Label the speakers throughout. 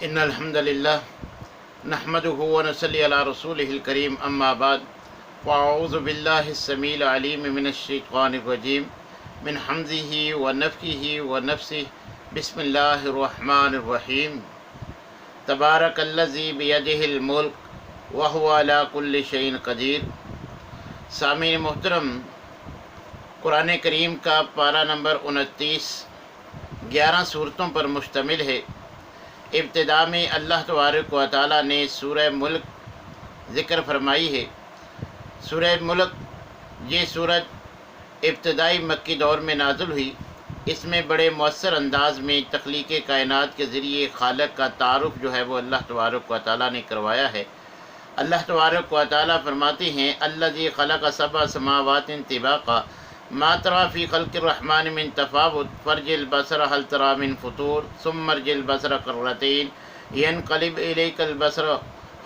Speaker 1: ان الحمد للہ نحمده ونصلی علی رسولہ الکریم اما بعد فاعوذ باللہ السمیع العلیم من الشیطان الرجیم من حمزہ ونفخہ ونفثہ بسم اللہ الرحمن الرحیم تبارک الذی بیدہ الملک وہو علی کل شیء قدیر۔ سامعین محترم، قرآن کریم کا پارہ نمبر 29 11 صورتوں پر مشتمل ہے۔ ابتدا میں اللہ تبارک و تعالیٰ نے سورہ ملک ذکر فرمائی ہے۔ سورہ ملک یہ سورت ابتدائی مکی دور میں نازل ہوئی۔ اس میں بڑے مؤثر انداز میں تخلیق کائنات کے ذریعے خالق کا تعارف جو ہے وہ اللہ تبارک و تعالیٰ نے کروایا ہے۔ اللہ تبارک و تعالیٰ فرماتے ہیں الذی خلق سبع سماوات طباقا ما تری فی خلق الرحمن من تفاوت فرج البصر هل تری من فطور ثم ارجع البصر کرتین ینقلب الیک البصر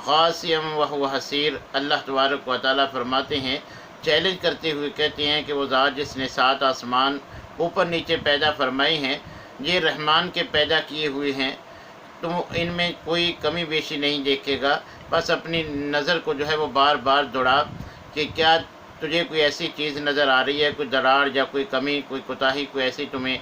Speaker 1: خاسئا وهو حسیر۔ اللہ تبارک و تعالیٰ فرماتے ہیں، چیلنج کرتے ہوئے کہتے ہیں کہ وہ ذات جس نے 7 آسمان اوپر نیچے پیدا فرمائے ہیں، یہ رحمان کے پیدا کیے ہوئے ہیں، تو ان میں کوئی کمی بیشی نہیں دیکھے گا، بس اپنی نظر کو جو ہے وہ بار بار دوڑا کہ کیا تجھے کوئی ایسی چیز نظر آ رہی ہے، کوئی دراڑ یا کوئی کمی، کوئی کوتاہی، کوئی ایسی تمہیں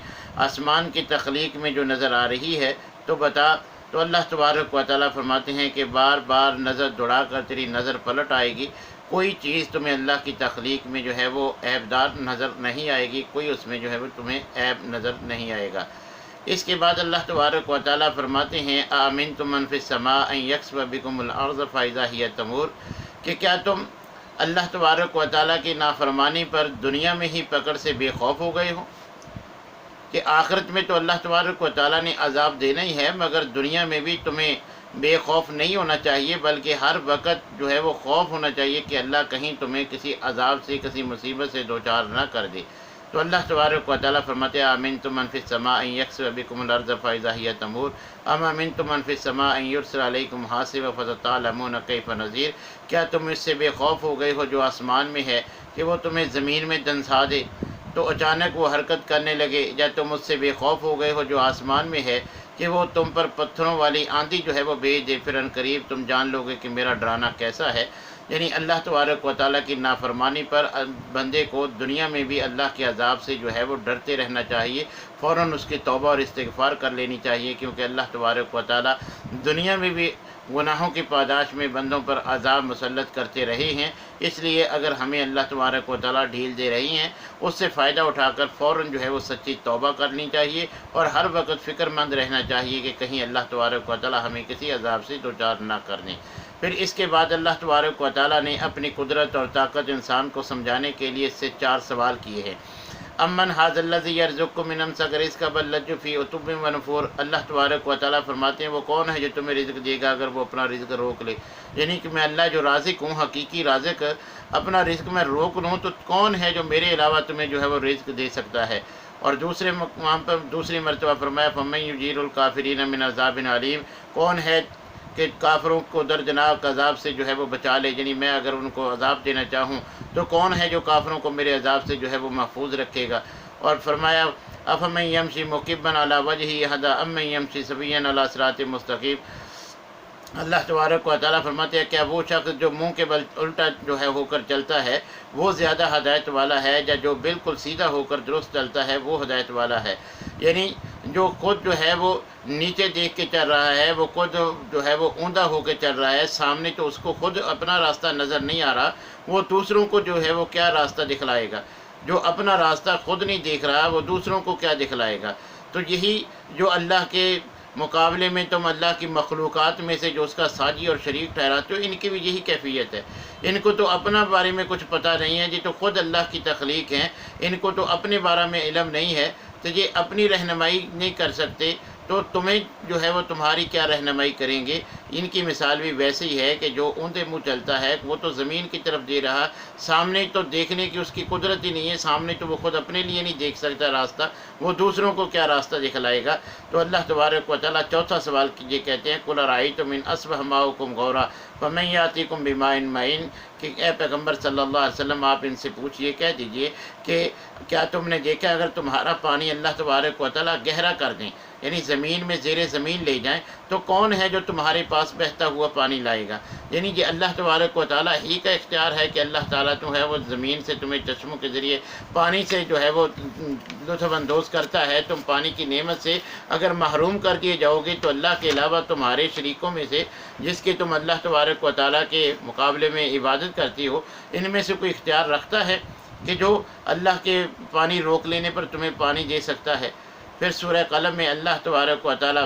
Speaker 1: آسمان کی تخلیق میں جو نظر آ رہی ہے تو بتا۔ تو اللہ تبارک و تعالیٰ فرماتے ہیں کہ بار بار نظر دوڑا کر تیری نظر پلٹ آئے گی، کوئی چیز تمہیں اللہ کی تخلیق میں جو ہے وہ عیب دار نظر نہیں آئے گی، کوئی اس میں جو ہے وہ تمہیں عیب نظر نہیں آئے گا۔ اس کے بعد اللہ تبارک و تعالیٰ فرماتے ہیں آمنتم من فی السماء ان یخسف بکم الارض فاذا ہی تمور، کہ کیا تم اللہ تبارک و تعالیٰ کی نافرمانی پر دنیا میں ہی پکڑ سے بے خوف ہو گئے ہو، کہ آخرت میں تو اللہ تبارک و تعالیٰ نے عذاب دینا ہی ہے، مگر دنیا میں بھی تمہیں بے خوف نہیں ہونا چاہیے، بلکہ ہر وقت جو ہے وہ خوف ہونا چاہیے کہ اللہ کہیں تمہیں کسی عذاب سے، کسی مصیبت سے دوچار نہ کر دے۔ تو اللہ تبارک و تعالیٰ فرماتے ہیں آمنتم من فی السماء ان یخسف بکم الارض فاذا ہی تمور ام امنتم من فی السماء ان یرسل علیکم حاصبا فستعلمون کیف نذیر، کیا تم اس سے بے خوف ہو گئے ہو جو آسمان میں ہے کہ وہ تمہیں زمین میں دنسا دے تو اچانک وہ حرکت کرنے لگے، یا تم اس سے بے خوف ہو گئے ہو جو آسمان میں ہے کہ وہ تم پر پتھروں والی آندھی جو ہے وہ بھیج دے، پھر ان قریب تم جان لو گے کہ میرا ڈرانا کیسا ہے۔ یعنی اللہ تبارک و تعالیٰ کی نافرمانی پر بندے کو دنیا میں بھی اللہ کے عذاب سے جو ہے وہ ڈرتے رہنا چاہیے، فوراً اس کی توبہ اور استغفار کر لینی چاہیے، کیونکہ اللہ تبارک و تعالیٰ دنیا میں بھی گناہوں کی پاداش میں بندوں پر عذاب مسلط کرتے رہے ہیں۔ اس لیے اگر ہمیں اللہ تبارک و تعالیٰ ڈھیل دے رہی ہیں، اس سے فائدہ اٹھا کر فوراً جو ہے وہ سچی توبہ کرنی چاہیے، اور ہر وقت فکر مند رہنا چاہیے کہ کہیں اللہ تبارک و تعالیٰ ہمیں کسی عذاب سے دوچار نہ کر دیں۔ پھر اس کے بعد اللہ تبارک و تعالیٰ نے اپنی قدرت اور طاقت انسان کو سمجھانے کے لیے اس سے 4 سوال کیے ہیں۔ امن ھذا الذی یرزقکم من امسک رزقا بل لجوا فی عتو ونفور، اللہ تبارک و تعالیٰ فرماتے ہیں وہ کون ہے جو تمہیں رزق دے گا اگر وہ اپنا رزق روک لے، یعنی کہ میں اللہ جو رازق ہوں، حقیقی رازق، اپنا رزق میں روک لوں تو کون ہے جو میرے علاوہ تمہیں جو ہے وہ رزق دے سکتا ہے۔ اور دوسرے مقام پر دوسری مرتبہ فرمایا فمن یجیر الکافرین من عذاب علیم، کون ہے کہ کافروں کو دردناک عذاب سے جو ہے وہ بچا لے، یعنی میں اگر ان کو عذاب دینا چاہوں تو کون ہے جو کافروں کو میرے عذاب سے جو ہے وہ محفوظ رکھے گا۔ اور فرمایا افمن یمشی مکبا علی وجہہ اہدی امن یمشی سویا علی صراط مستقیم، اللہ تبارک و تعالیٰ فرماتے ہیں کیا وہ شخص جو منہ کے بل الٹا جو ہے ہو کر چلتا ہے وہ زیادہ ہدایت والا ہے، یا جو بالکل سیدھا ہو کر درست چلتا ہے وہ ہدایت والا ہے؟ یعنی جو خود جو ہے وہ نیچے دیکھ کے چل رہا ہے، وہ خود جو ہے وہ اوندا ہو کے چل رہا ہے، سامنے تو اس کو خود اپنا راستہ نظر نہیں آ رہا، وہ دوسروں کو جو ہے وہ کیا راستہ دکھلائے گا؟ جو اپنا راستہ خود نہیں دیکھ رہا وہ دوسروں کو کیا دکھلائے گا؟ تو یہی جو اللہ کے مقابلے میں تم اللہ کی مخلوقات میں سے جو اس کا ساجی اور شریک ٹھہراتے ہو، ان کی بھی یہی کیفیت ہے۔ ان کو تو اپنا بارے میں کچھ پتہ نہیں ہے، یہ تو خود اللہ کی تخلیق ہیں، ان کو تو اپنے بارے میں علم نہیں ہے، تو یہ اپنی رہنمائی نہیں کر سکتے، تو تمہیں جو ہے وہ تمہاری کیا رہنمائی کریں گے؟ ان کی مثال بھی ویسے ہی ہے کہ جو اوندے منہ چلتا ہے وہ تو زمین کی طرف دے رہا، سامنے تو دیکھنے کی اس کی قدرت ہی نہیں ہے، سامنے تو وہ خود اپنے لیے نہیں دیکھ سکتا راستہ، وہ دوسروں کو کیا راستہ دکھلائے گا؟ تو اللہ تبارک و تعالیٰ چوتھا سوال یہ کہتے ہیں قل ارأیتم ان اصبح ماؤکم غورا فمن یأتیکم بماء معین، کہ اے پیغمبر صلی اللہ علیہ وسلم آپ ان سے پوچھئے، کہہ دیجئے کہ کیا تم نے دیکھا اگر تمہارا پانی اللہ تبارک و تعالیٰ گہرا کر دیں، یعنی زمین میں زیر زمین لے جائیں تو کون ہے جو تمہارے پاس بہتا ہوا پانی لائے گا؟ یعنی یہ اللہ تبارک و تعالیٰ ہی کا اختیار ہے کہ اللہ تعالیٰ جو ہے وہ زمین سے تمہیں چشموں کے ذریعے پانی سے جو ہے وہ لطف اندوز کرتا ہے۔ تم پانی کی نعمت سے اگر محروم کر دیے جاؤ گے تو اللہ کے علاوہ تمہارے شریکوں میں سے جس کی تم اللہ تبارک و تعالیٰ کے مقابلے میں عبادت کرتی ہو، ان میں سے کوئی اختیار رکھتا ہے کہ جو اللہ کے پانی روک لینے پر تمہیں پانی دے سکتا ہے؟ پھر سورہ قلم میں اللہ تبارک و تعالیٰ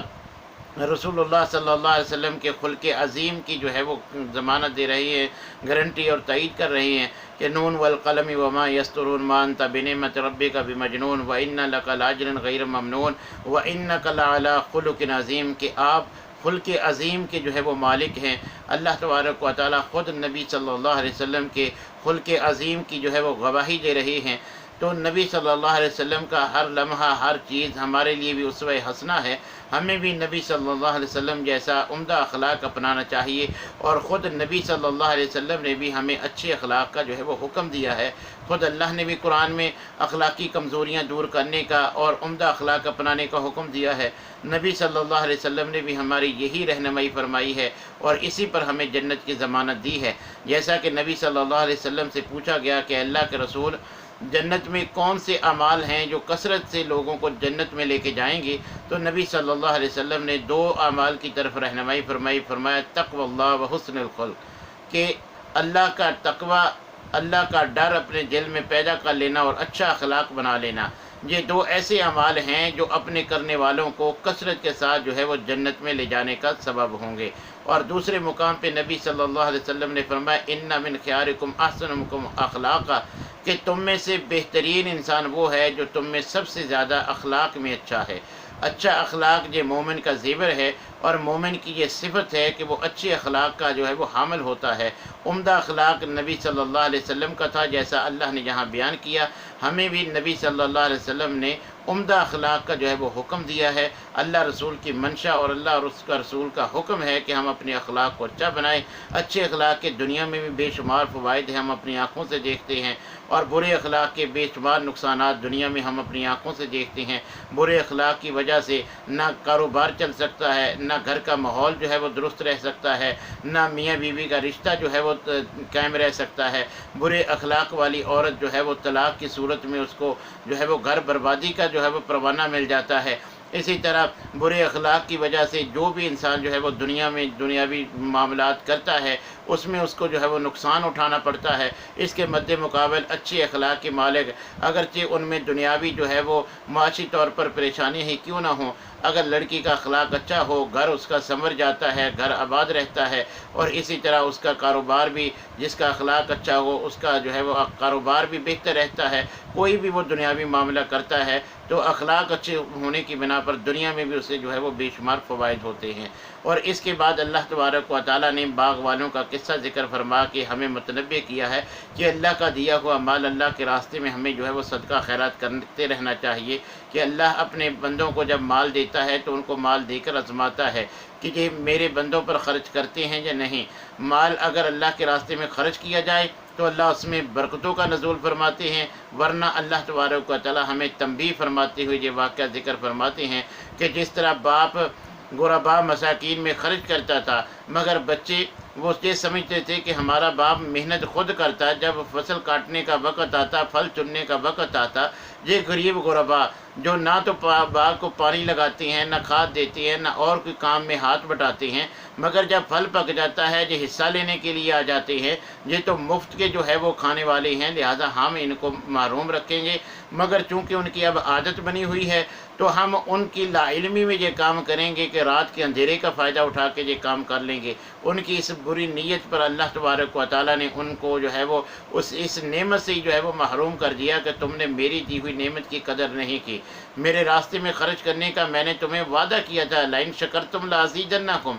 Speaker 1: رسول اللہ صلی اللہ علیہ وسلم کے خلق عظیم کی جو ہے وہ ضمانت دے رہی ہے، گارنٹی اور تائید کر رہی ہیں کہ نون والقلم وما یسطرون ما انت بنعمت ربک بمجنون وان لک لاجرا غیر ممنون وانک لعلی خلق عظیم، کہ آپ خلق عظیم کے جو ہے وہ مالک ہیں۔ اللہ تبارک و تعالیٰ خود نبی صلی اللہ علیہ وسلم کے خلق عظیم کی جو ہے وہ گواہی دے رہے ہیں۔ تو نبی صلی اللہ علیہ وسلم کا ہر لمحہ ہر چیز ہمارے لیے بھی اسوہ حسنہ ہے۔ ہمیں بھی نبی صلی اللہ علیہ وسلم جیسا عمدہ اخلاق اپنانا چاہیے، اور خود نبی صلی اللہ علیہ وسلم نے بھی ہمیں اچھے اخلاق کا جو ہے وہ حکم دیا ہے۔ خود اللہ نے بھی قرآن میں اخلاقی کمزوریاں دور کرنے کا اور عمدہ اخلاق اپنانے کا حکم دیا ہے۔ نبی صلی اللہ علیہ وسلم نے بھی ہماری یہی رہنمائی فرمائی ہے اور اسی پر ہمیں جنت کی ضمانت دی ہے۔ جیسا کہ نبی صلی اللہ علیہ وسلم سے پوچھا گیا کہ اللہ کے رسول، جنت میں کون سے اعمال ہیں جو کثرت سے لوگوں کو جنت میں لے کے جائیں گے؟ تو نبی صلی اللہ علیہ وسلم نے دو اعمال کی طرف رہنمائی فرمائی، فرمایا تقوی اللہ و حسن الخلق، کہ اللہ کا تقوی، اللہ کا ڈر اپنے دل میں پیدا کر لینا اور اچھا اخلاق بنا لینا، یہ دو ایسے اعمال ہیں جو اپنے کرنے والوں کو کثرت کے ساتھ جو ہے وہ جنت میں لے جانے کا سبب ہوں گے۔ اور دوسرے مقام پہ نبی صلی اللہ علیہ وسلم نے فرمایا ان من خیارکم احسنکم اخلاقا، کہ تم میں سے بہترین انسان وہ ہے جو تم میں سب سے زیادہ اخلاق میں اچھا ہے۔ اچھا اخلاق یہ مومن کا زیور ہے، اور مومن کی یہ صفت ہے کہ وہ اچھے اخلاق کا جو ہے وہ حامل ہوتا ہے۔ عمدہ اخلاق نبی صلی اللہ علیہ وسلم کا تھا، جیسا اللہ نے یہاں بیان کیا۔ ہمیں بھی نبی صلی اللہ علیہ وسلم نے عمدہ اخلاق کا جو ہے وہ حکم دیا ہے۔ اللہ رسول کی منشا اور اللہ اور اس کا رسول کا حکم ہے کہ ہم اپنے اخلاق کو اچھا بنائیں۔ اچھے اخلاق کے دنیا میں بھی بے شمار فوائد ہیں، ہم اپنی آنکھوں سے دیکھتے ہیں، اور برے اخلاق کے بے شمار نقصانات دنیا میں ہم اپنی آنکھوں سے دیکھتے ہیں۔ برے اخلاق کی وجہ سے نہ کاروبار چل سکتا ہے، نہ گھر کا ماحول جو ہے وہ درست رہ سکتا ہے، نہ میاں بیوی کا رشتہ جو ہے وہ قائم رہ سکتا ہے۔ برے اخلاق والی عورت جو ہے وہ طلاق کی صورت میں اس کو جو ہے وہ گھر بربادی کا جو ہے وہ پروانہ مل جاتا ہے۔ اسی طرح برے اخلاق کی وجہ سے جو بھی انسان جو ہے وہ دنیا میں دنیاوی معاملات کرتا ہے، اس میں اس کو جو ہے وہ نقصان اٹھانا پڑتا ہے۔ اس کے مد مقابل اچھے اخلاق کے مالک، اگرچہ ان میں دنیاوی جو ہے وہ معاشی طور پر پریشانی ہی کیوں نہ ہوں، اگر لڑکی کا اخلاق اچھا ہو، گھر اس کا سنور جاتا ہے، گھر آباد رہتا ہے، اور اسی طرح اس کا کاروبار بھی، جس کا اخلاق اچھا ہو اس کا جو ہے وہ کاروبار بھی بہتر رہتا ہے۔ کوئی بھی وہ دنیاوی معاملہ کرتا ہے تو اخلاق اچھے ہونے کی بنا پر دنیا میں بھی اسے جو ہے وہ بے شمار فوائد ہوتے ہیں۔ اور اس کے بعد اللہ تبارک و تعالیٰ نے باغ والوں کا قصہ ذکر فرما کے ہمیں متنبہ کیا ہے کہ اللہ کا دیا ہوا مال اللہ کے راستے میں ہمیں جو ہے وہ صدقہ خیرات کرتے رہنا چاہیے، کہ اللہ اپنے بندوں کو جب مال دیتا ہے تو ان کو مال دے کر آزماتا ہے کہ یہ میرے بندوں پر خرچ کرتے ہیں یا نہیں۔ مال اگر اللہ کے راستے میں خرچ کیا جائے تو اللہ اس میں برکتوں کا نزول فرماتے ہیں، ورنہ اللہ تبارک و تعالیٰ ہمیں تنبیہ فرماتے ہوئے یہ واقعہ ذکر فرماتے ہیں کہ جس طرح باپ غربا مساکین میں خرچ کرتا تھا، مگر بچے وہ یہ سمجھتے تھے کہ ہمارا باپ محنت خود کرتا، جب فصل کاٹنے کا وقت آتا، پھل چننے کا وقت آتا، یہ غریب غربا جو نہ تو باغ کو پانی لگاتے ہیں، نہ کھاد دیتے ہیں، نہ اور کوئی کام میں ہاتھ بٹاتے ہیں، مگر جب پھل پک جاتا ہے یہ حصہ لینے کے لیے آ جاتے ہیں، یہ تو مفت کے جو ہے وہ کھانے والے ہیں، لہٰذا ہم ان کو محروم رکھیں گے۔ مگر چونکہ ان کی اب عادت بنی ہوئی ہے تو ہم ان کی لا علمی میں یہ کام کریں گے کہ رات کے اندھیرے کا فائدہ اٹھا کے یہ کام کر لیں گے۔ ان کی اس بری نیت پر اللہ تبارک و تعالیٰ نے ان کو جو ہے وہ اس نعمت سے جو ہے وہ محروم کر دیا کہ تم نے میری دی ہوئی نعمت کی قدر نہیں کی۔ میرے راستے میں خرچ کرنے کا میں نے تمہیں وعدہ کیا تھا، لئن شکرتم لازیدنکم،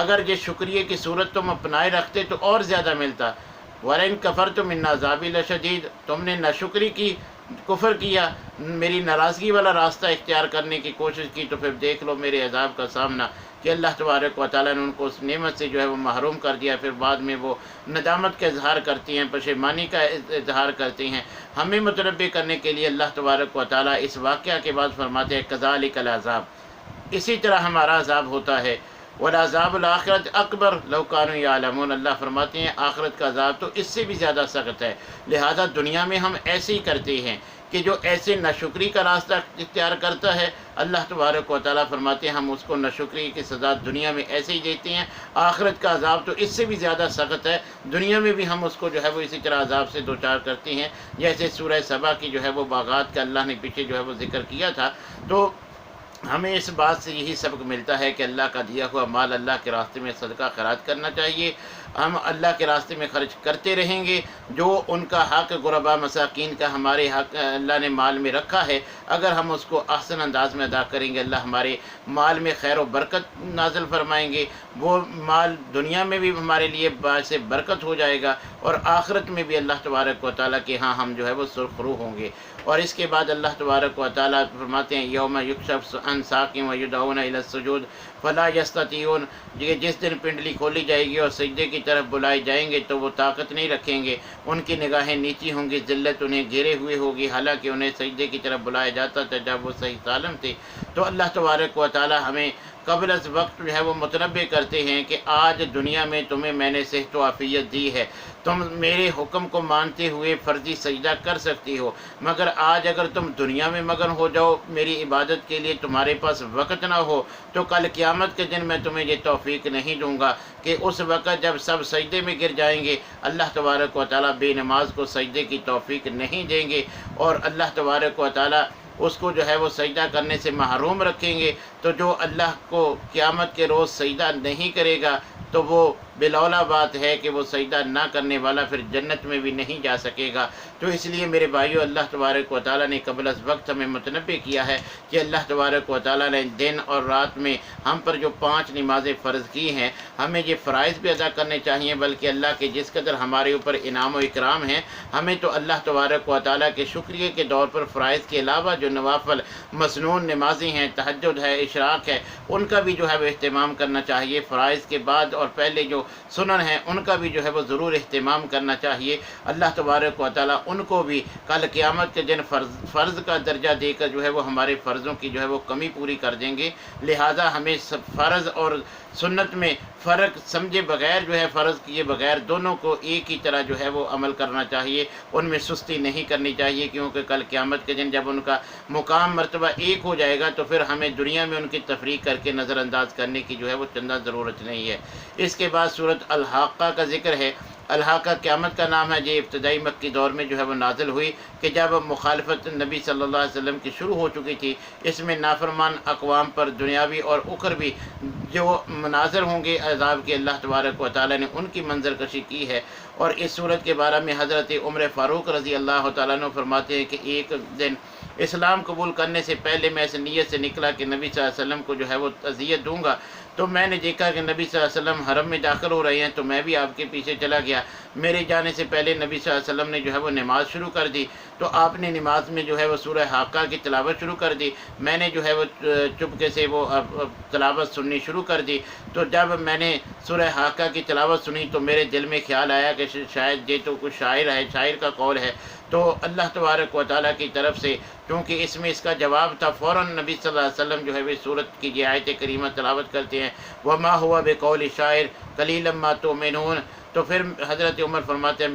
Speaker 1: اگر یہ شکریہ کی صورت تم اپنائے رکھتے تو اور زیادہ ملتا، وَلَئِن كَفَرْتُمْ إِنَّ عَذَابِي لَشَدِيدٌ، تم نے ناشکری کی، کفر کیا، میری ناراضگی والا راستہ اختیار کرنے کی کوشش کی، تو پھر دیکھ لو میرے عذاب کا سامنا، کہ اللہ تبارک و تعالیٰ نے ان کو اس نعمت سے جو ہے وہ محروم کر دیا۔ پھر بعد میں وہ ندامت کا اظہار کرتی ہیں، پشیمانی کا اظہار کرتے ہیں۔ ہمیں متنبہ کرنے کے لیے اللہ تبارک و تعالیٰ اس واقعہ کے بعد فرماتے ہیں کذالک العذاب، اسی طرح ہمارا عذاب ہوتا ہے۔ وَالْعَذَابُ الْآخِرَةِ أَكْبَرُ لَوْ كَانُوا يَعْلَمُونَ، اللہ فرماتے ہیں آخرت کا عذاب تو اس سے بھی زیادہ سخت ہے۔ لہذا دنیا میں ہم ایسے ہی کرتے ہیں کہ جو ایسے ناشکری کا راستہ اختیار کرتا ہے، اللہ تبارک و تعالیٰ فرماتے ہیں ہم اس کو ناشکری کی سزا دنیا میں ایسے ہی دیتے ہیں، آخرت کا عذاب تو اس سے بھی زیادہ سخت ہے، دنیا میں بھی ہم اس کو جو ہے وہ اسی طرح عذاب سے دوچار کرتے ہیں، جیسے سورہ سبا کی جو ہے وہ باغات کا اللہ نے پیچھے جو ہے وہ ذکر کیا تھا۔ تو ہمیں اس بات سے یہی سبق ملتا ہے کہ اللہ کا دیا ہوا مال اللہ کے راستے میں صدقہ خیرات کرنا چاہیے۔ ہم اللہ کے راستے میں خرچ کرتے رہیں گے، جو ان کا حق غربا مساکین کا ہمارے حق اللہ نے مال میں رکھا ہے، اگر ہم اس کو احسن انداز میں ادا کریں گے، اللہ ہمارے مال میں خیر و برکت نازل فرمائیں گے، وہ مال دنیا میں بھی ہمارے لیے باعث برکت ہو جائے گا، اور آخرت میں بھی اللہ تبارک و تعالیٰ کے ہاں ہم جو ہے وہ سرخرو ہوں گے۔ اور اس کے بعد اللہ تبارک و تعالیٰ فرماتے ہیں یوم یکشف عن ساق ویدعون الی السجود فلا یستطیعون، جس دن پنڈلی کھولی جائے گی اور سجدے کی طرف بلائے جائیں گے تو وہ طاقت نہیں رکھیں گے، ان کی نگاہیں نیچی ہوں گی، ذلت انہیں گھیرے ہوئے ہوگی، حالانکہ انہیں سجدے کی طرف بلایا جاتا تھا جب وہ صحیح سالم تھے۔ تو اللہ تبارک و تعالیٰ ہمیں قبل از وقت جو ہے وہ متنبع کرتے ہیں کہ آج دنیا میں تمہیں میں نے صحت و عافیت دی ہے، تم میرے حکم کو مانتے ہوئے فرضی سجدہ کر سکتی ہو، مگر آج اگر تم دنیا میں مگن ہو جاؤ، میری عبادت کے لیے تمہارے پاس وقت نہ ہو، تو کل قیامت کے دن میں تمہیں یہ توفیق نہیں دوں گا کہ اس وقت جب سب سجدے میں گر جائیں گے، اللہ تبارک و تعالیٰ بے نماز کو سجدے کی توفیق نہیں دیں گے، اور اللہ تبارک و تعالیٰ اس کو جو ہے وہ سجدہ کرنے سے محروم رکھیں گے۔ تو جو اللہ کو قیامت کے روز سجدہ نہیں کرے گا تو وہ بلولا بات ہے کہ وہ سجدہ نہ کرنے والا پھر جنت میں بھی نہیں جا سکے گا۔ تو اس لیے میرے بھائیو، اللہ تبارک و تعالیٰ نے قبل از وقت ہمیں متنبع کیا ہے کہ اللہ تبارک و تعالیٰ نے دن اور رات میں ہم پر جو 5 نمازیں فرض کی ہیں، ہمیں یہ فرائض بھی ادا کرنے چاہیے، بلکہ اللہ کے جس قدر ہمارے اوپر انعام و اکرام ہیں، ہمیں تو اللہ تبارک و تعالیٰ کے شکریہ کے دور پر فرائض کے علاوہ جو نوافل مسنون نمازیں ہیں، تہجد ہے، اشراق ہے، ان کا بھی جو ہے وہ اہتمام کرنا چاہیے۔ فرائض کے بعد اور پہلے جو سنن ہیں ان کا بھی جو ہے وہ ضرور اہتمام کرنا چاہیے۔ اللہ تبارک و تعالیٰ ان کو بھی کل قیامت کے دن فرض کا درجہ دے کر جو ہے وہ ہمارے فرضوں کی جو ہے وہ کمی پوری کر دیں گے۔ لہٰذا ہمیں فرض اور سنت میں فرق سمجھے بغیر جو ہے فرض کیے بغیر دونوں کو ایک ہی طرح جو ہے وہ عمل کرنا چاہیے، ان میں سستی نہیں کرنی چاہیے، کیونکہ کل قیامت کے دن جب ان کا مقام مرتبہ ایک ہو جائے گا تو پھر ہمیں دنیا میں ان کی تفریق کر کے نظر انداز کرنے کی جو ہے وہ چندہ ضرورت نہیں ہے۔ اس کے بعد سورۃ الحاقہ کا ذکر ہے۔ الحاقہ قیامت کا نام ہے، یہ ابتدائی مکی دور میں جو ہے وہ نازل ہوئی کہ جب مخالفت نبی صلی اللہ علیہ وسلم کی شروع ہو چکی تھی، اس میں نافرمان اقوام پر دنیاوی اور اخروی جو مناظر ہوں گے عذاب کے، اللہ تبارک و تعالیٰ نے ان کی منظر کشی کی ہے۔ اور اس صورت کے بارے میں حضرت عمر فاروق رضی اللہ تعالیٰ عنہ فرماتے ہیں کہ ایک دن اسلام قبول کرنے سے پہلے میں اس نیت سے نکلا کہ نبی صلی اللہ علیہ وسلم کو جو ہے وہ اذیت دوں گا، تو میں نے دیکھا کہ نبی صلی اللہ علیہ وسلم حرم میں داخل ہو رہے ہیں، تو میں بھی آپ کے پیچھے چلا گیا۔ میرے جانے سے پہلے نبی صلی اللہ علیہ وسلم نے جو ہے وہ نماز شروع کر دی، تو آپ نے نماز میں جو ہے وہ سورہ حاقہ کی تلاوت شروع کر دی، میں نے جو ہے وہ چپکے سے وہ تلاوت سننی شروع کر دی۔ تو جب میں نے سورہ حاقہ کی تلاوت سنی تو میرے دل میں خیال آیا کہ شاید یہ تو کچھ شاعر ہے، شاعر کا قول ہے۔ تو اللہ تبارک و تعالیٰ کی طرف سے کیونکہ اس میں اس کا جواب تھا، فوراً نبی صلی اللہ علیہ وسلم جو ہے وہ سورت کی یہ آیت کریمہ تلاوت کرتے ہیں، وَمَا هُوَ بِقَوْلِ شَاعِرٍ قَلِيلًا مَا تُؤْمِنُونَ۔ تو پھر حضرت عمر فرماتے ہیں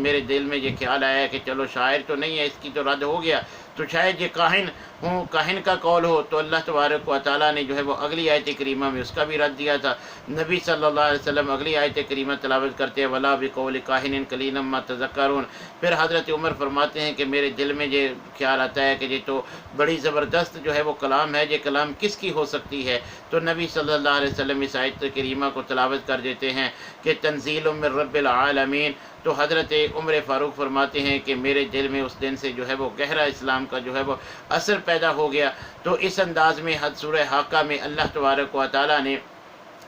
Speaker 1: میرے دل میں یہ خیال آیا کہ چلو شاعر تو نہیں ہے، اس کی تو رد ہو گیا، تو شاید یہ کاہن کا قول ہو۔ تو اللہ تبارک و تعالیٰ نے جو ہے وہ اگلی آیت کریمہ میں اس کا بھی رد دیا تھا۔ نبی صلی اللہ علیہ وسلم اگلی آیت کریمہ تلاوت کرتے ہیں، وَلَا بِقَوْلِ كَاهِنٍ قَلِيلًا مَا تَذَكَّرُونَ۔ پھر حضرت عمر فرماتے ہیں کہ میرے دل میں یہ خیال آتا ہے کہ یہ تو بڑی زبردست جو ہے وہ کلام ہے، یہ کلام کس کی ہو سکتی ہے؟ تو نبی صلی اللہ علیہ وسلم اس آیت کریمہ کو تلاوت کر دیتے ہیں کہ تنزیل من رب العالمین۔ تو حضرت عمر فاروق فرماتے ہیں کہ میرے دل میں اس دن سے جو ہے وہ گہرا اسلام کا جو ہے وہ اثر پیدا ہو گیا۔ تو اس انداز میں سورہ حاقہ میں اللہ تبارک و تعالیٰ نے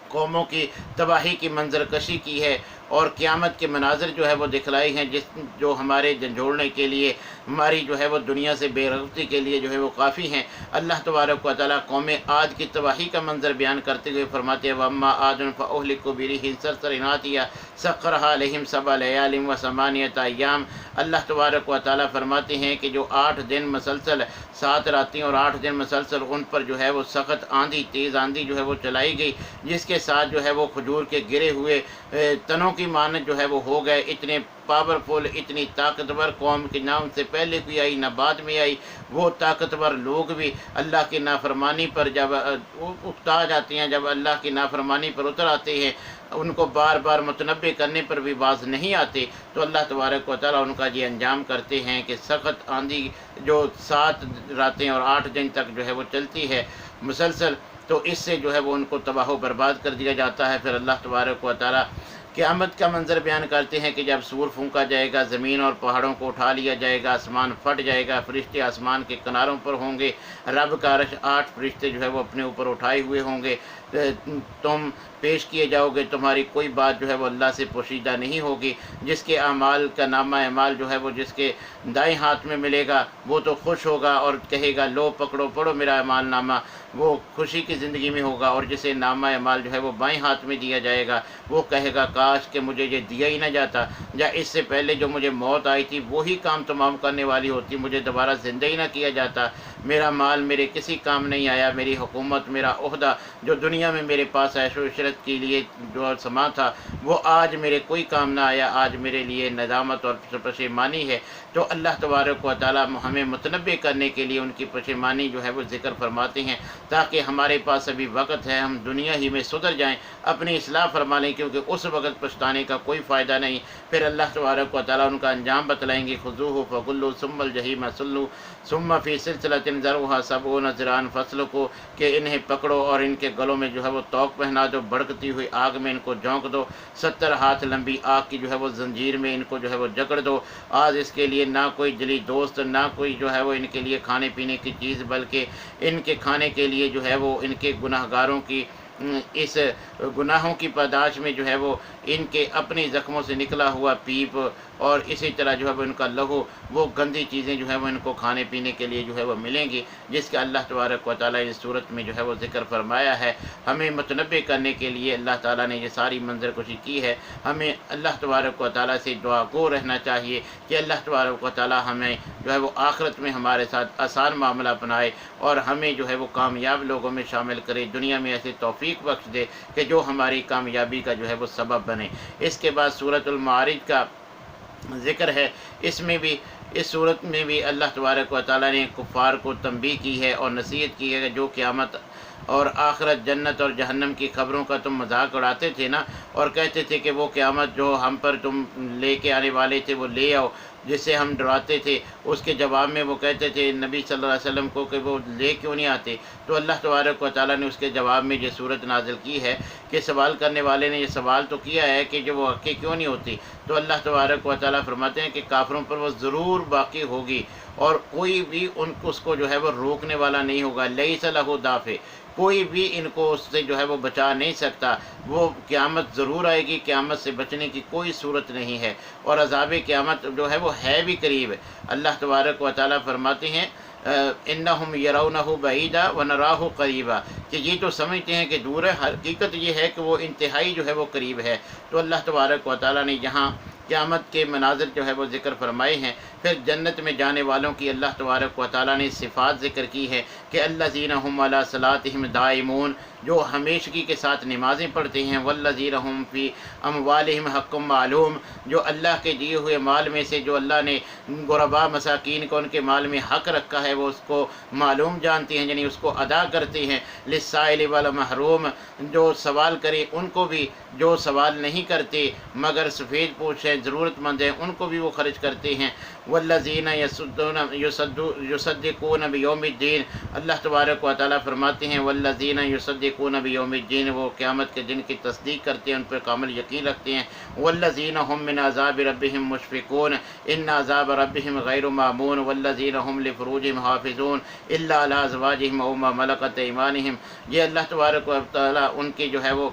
Speaker 1: قوموں کی تباہی کی منظر کشی کی ہے، اور قیامت کے مناظر جو ہے وہ دکھلائے ہیں جو ہمارے جھنجھوڑنے کے لیے، ہماری جو ہے وہ دنیا سے بے رغبتی کے لیے جو ہے وہ کافی ہیں۔ اللہ تبارک و تعالیٰ قوم عاد کی تباہی کا منظر بیان کرتے ہوئے فرماتے ہیں وَأَمَّا عَادٌ فَأُهْلِكُوا بِرِيحٍ صَرْصَرٍ عَاتِيَةٍ سَخَّرَهَا عَلَيْهِمْ سَبْعَ لَيَالٍ وَثَمَانِيَةَ أَيَّامٍ۔ اللہ تبارک و تعالیٰ فرماتے ہیں کہ جو 8 دن مسلسل، 7 راتیں اور 8 دن مسلسل ان پر جو ہے وہ سخت آندھی، تیز آندھی جو ہے وہ چلائی گئی، جس کے ساتھ جو ہے وہ کھجور کے گرے ہوئے تنوں کی مانند جو ہے وہ ہو گئے۔ اتنے پاورفل، اتنی طاقتور قوم کہ نہ ان سے پہلے کوئی آئی نہ بعد میں آئی، وہ طاقتور لوگ بھی اللہ کی نافرمانی پر جب اکتا جاتے ہیں، جب اللہ کی نافرمانی پر اتر آتے ہیں، ان کو بار بار متنبہ کرنے پر بھی باز نہیں آتے، تو اللہ تبارک و تعالیٰ ان کا یہ انجام کرتے ہیں کہ سخت آندھی جو 7 راتیں اور 8 دن تک جو ہے وہ چلتی ہے مسلسل، تو اس سے جو ہے وہ ان کو تباہ و برباد کر دیا جاتا ہے۔ پھر اللہ تبارک و تعالیٰ قیامت کا منظر بیان کرتے ہیں کہ جب سور پھونکا جائے گا، زمین اور پہاڑوں کو اٹھا لیا جائے گا، آسمان پھٹ جائے گا، فرشتے آسمان کے کناروں پر ہوں گے، رب کا عرش 8 فرشتے جو ہے وہ اپنے اوپر اٹھائے ہوئے ہوں گے، تم پیش کیے جاؤ گے، تمہاری کوئی بات جو ہے وہ اللہ سے پوشیدہ نہیں ہوگی۔ جس کے اعمال کا نامہ اعمال جو ہے وہ جس کے دائیں ہاتھ میں ملے گا وہ تو خوش ہوگا اور کہے گا لو پکڑو پڑھو میرا اعمال نامہ، وہ خوشی کی زندگی میں ہوگا، اور جسے نامہ اعمال جو ہے وہ بائیں ہاتھ میں دیا جائے گا وہ کہے گا کاش کہ مجھے یہ دیا ہی نہ جاتا، یا اس سے پہلے جو مجھے موت آئی تھی وہی کام تمام کرنے والی ہوتی، مجھے دوبارہ زندہ ہی نہ کیا جاتا، میرا مال میرے کسی کام نہیں آیا، میری حکومت، میرا عہدہ جو دنیا میں میرے پاس عیش و عشرت کے لیے جو سما تھا وہ آج میرے کوئی کام نہ آیا، آج میرے لیے ندامت اور پشیمانی ہے۔ تو اللہ تبارک و تعالیٰ ہمیں متنبہ کرنے کے لیے ان کی پشیمانی جو ہے وہ ذکر فرماتے ہیں، تاکہ ہمارے پاس ابھی وقت ہے، ہم دنیا ہی میں سدھر جائیں، اپنی اصلاح فرما لیں، کیونکہ اس وقت پچھتانے کا کوئی فائدہ نہیں۔ پھر اللہ تبارک و تعالیٰ ان کا انجام بتلائیں گے، خذوہ فغلوا ثم الجحیم صلوا ثم فی سلسلۃ ذرعها 70 ذراعا فاسلکوہ، کہ انہیں پکڑو اور ان کے گلوں میں جو ہے وہ توق پہنا دو، بھڑکتی ہوئی آگ میں ان کو جھونک دو، 70 ہاتھ لمبی آگ کی جو ہے وہ زنجیر میں ان کو جو ہے وہ جکڑ دو، آج اس کے لیے نہ کوئی جلی دوست، نہ کوئی جو ہے وہ ان کے لیے کھانے پینے کی چیز، بلکہ ان کے کھانے کے لیے جو ہے وہ ان کے گناہ گاروں کی اس گناہوں کی پاداش میں جو ہے وہ ان کے اپنی زخموں سے نکلا ہوا پیپ اور اسی طرح جو ہے وہ ان کا لہو، وہ گندی چیزیں جو ہے وہ ان کو کھانے پینے کے لیے جو ہے وہ ملیں گی، جس کا اللہ تبارک و تعالیٰ اس صورت میں جو ہے وہ ذکر فرمایا ہے۔ ہمیں متنبہ کرنے کے لیے اللہ تعالیٰ نے یہ ساری منظر کشی کی ہے۔ ہمیں اللہ تبارک و تعالیٰ سے دعا گو رہنا چاہیے کہ اللہ تبارک و تعالیٰ ہمیں جو ہے وہ آخرت میں ہمارے ساتھ آسان معاملہ اپنائے اور ہمیں جو ہے وہ کامیاب لوگوں میں شامل کرے، دنیا میں ایسی توفیق بخش دے کہ جو ہماری کامیابی کا جو ہے وہ سبب بنے۔ اس کے بعد سورۃ المعارج کا ذکر ہے، اس صورت میں بھی اللہ تبارک و تعالیٰ نے کفار کو تنبیہ کی ہے اور نصیحت کی ہے کہ جو قیامت اور آخرت، جنت اور جہنم کی خبروں کا تم مذاق اڑاتے تھے نا، اور کہتے تھے کہ وہ قیامت جو ہم پر تم لے کے آنے والے تھے وہ لے آؤ، جس سے ہم ڈراتے تھے، اس کے جواب میں وہ کہتے تھے نبی صلی اللہ علیہ وسلم کو کہ وہ لے کیوں نہیں آتے، تو اللہ تبارک و تعالیٰ نے اس کے جواب میں یہ صورت نازل کی ہے کہ سوال کرنے والے نے یہ سوال تو کیا ہے کہ جو وہ حقیقی کیوں نہیں ہوتی، تو اللہ تبارک و تعالیٰ فرماتے ہیں کہ کافروں پر وہ ضرور باقی ہوگی اور کوئی بھی اس کو جو ہے وہ روکنے والا نہیں ہوگا، لیس لہ دافع، کوئی بھی ان کو اس سے جو ہے وہ بچا نہیں سکتا، وہ قیامت ضرور آئے گی، قیامت سے بچنے کی کوئی صورت نہیں ہے، اور عذاب قیامت جو ہے وہ ہے بھی قریب۔ اللہ تبارک و تعالیٰ فرماتے ہیں انہم یرونہ بعیدا ونراہ قریبا، کہ یہ تو سمجھتے ہیں کہ دور ہے، حقیقت یہ ہے کہ وہ انتہائی جو ہے وہ قریب ہے۔ تو اللہ تبارک و تعالیٰ نے یہاں قیامت کے مناظر جو ہے وہ ذکر فرمائے ہیں۔ پھر جنت میں جانے والوں کی اللہ تبارک و تعالیٰ نے صفات ذکر کی ہے کہ الذین ھم علی صلاتہم دائمون، جو ہمیشگی کے ساتھ نمازیں پڑھتے ہیں، والذین ھم فی اموالہم حق معلوم، جو اللہ کے دیے ہوئے مال میں سے جو اللہ نے غرباء مساکین کو ان کے مال میں حق رکھا ہے وہ اس کو معلوم جانتے ہیں، یعنی اس کو ادا کرتے ہیں۔ للسائل والمحروم، جو سوال کرے ان کو بھی، جو سوال نہیں کرتے مگر سفید پوش ہیں، ضرورت مند ہیں ان کو بھی وہ خرچ کرتے ہیں۔ والذین یصدقون بیوم الدین، اللہ تبارک و تعالیٰ فرماتے ہیں والذین یصدقون بیوم الدین، وہ قیامت کے دن کی تصدیق کرتے ہیں، ان پر کامل یقین رکھتے ہیں۔ والذین هم من عذاب ربهم مشفقون ان عذاب ربهم غیر مامون والذین هم لفروجهم حافظون الا علی ازواجهم او ما ملکت ایمانهم، یہ اللہ تبارک و تعالیٰ ان کی جو ہے وہ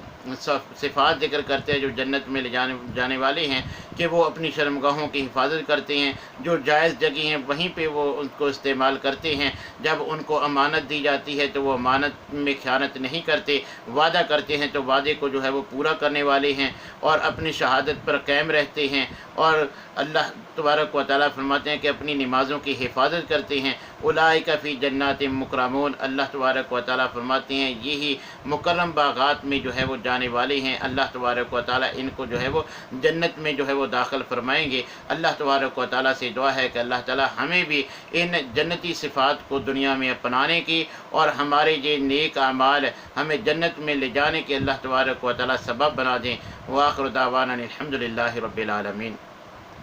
Speaker 1: صفات ذکر کرتے ہیں جو جنت میں لے جانے والے ہیں، کہ وہ اپنی شرمگاہوں کی حفاظت کرتے ہیں، جو جائز جگہ ہیں وہیں پہ وہ ان کو استعمال کرتے ہیں، جب ان کو امانت دی جاتی ہے تو وہ امانت میں خیانت نہیں کرتے، وعدہ کرتے ہیں تو وعدے کو جو ہے وہ پورا کرنے والے ہیں، اور اپنی شہادت پر قائم رہتے ہیں، اور اللہ تبارک و تعالیٰ فرماتے ہیں کہ اپنی نمازوں کی حفاظت کرتے ہیں۔ اولئک فی جنات مکرمون، اللہ تبارک و تعالیٰ فرماتے ہیں یہی مکرم باغات میں جو ہے وہ جانے والے ہیں، اللہ تبارک و تعالیٰ ان کو جو ہے وہ جنت میں جو ہے وہ داخل فرمائیں گے۔ اللہ تبارک و تعالیٰ سے دعا ہے کہ اللہ تعالیٰ ہمیں بھی ان جنتی صفات کو دنیا میں اپنانے کی، اور ہمارے یہ نیک اعمال ہمیں جنت میں لے جانے کے اللہ تبارک و تعالیٰ سبب بنا دیں۔ وآخر دعوانا الحمد للہ رب العالمین۔